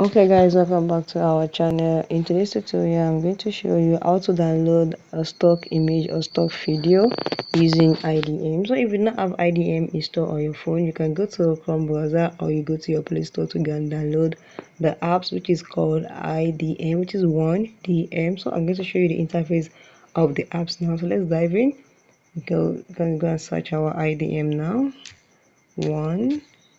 Okay guys, welcome back to our channel. In today's tutorial I'm going to show you how to download a stock image or stock video using IDM. So if you don't have IDM installed on your phone, you can go to a Chrome browser or you go to your Play Store to go and download the apps, which is called IDM, which is 1DM. So I'm going to show you the interface of the apps now. So let's dive in. You can go and search our IDM now.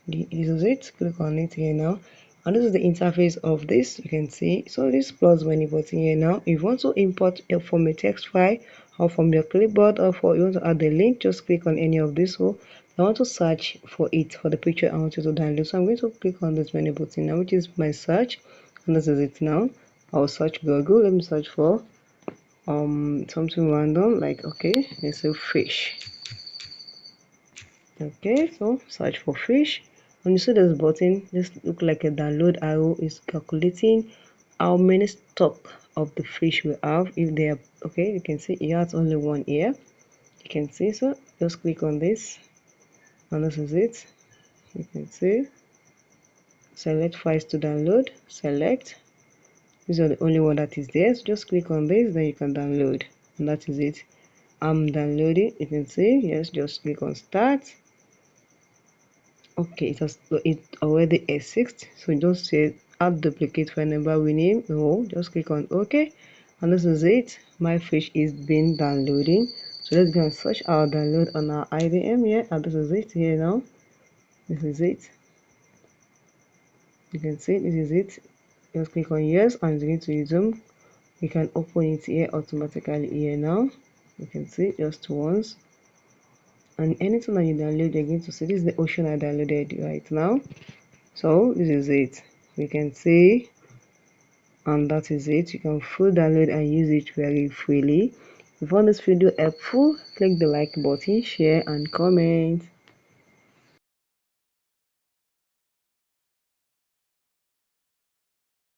This is it. Click on it here now, and this is the interface of this. You can see, so this plus money button here now. If you want to import it from a text file or from your clipboard, or for you want to add the link, just click on any of this. So I want to search for it, for the picture I want you to download. So I'm going to click on this menu button now, which is my search, and this is it now. I'll search Google. Let me search for something random, like, okay, let's say fish. Okay, so search for fish. When you see this button, just look like a download arrow is calculating how many stock of the fish we have. If they are okay, you can see it has only one here. You can see, so just click on this, and this is it. You can see, select files to download, select. These are the only one that is there, so just click on this, then you can download, and that is it. I'm downloading. You can see, yes, just click on start. Okay, it already exists, so just say add duplicate file number we name. No, just click on OK, and this is it. My fish is being downloading. So let's go and search our download on our IDM here, and this is it here now. This is it. You can see this is it. Just click on yes, and it's going to resume. You can open it here automatically here now. You can see just once, and anything that you download, you're going to see this is the ocean I downloaded right now. So this is it. We can see, and that is it. You can full download and use it very freely. If you found this video helpful, click the like button, share and comment.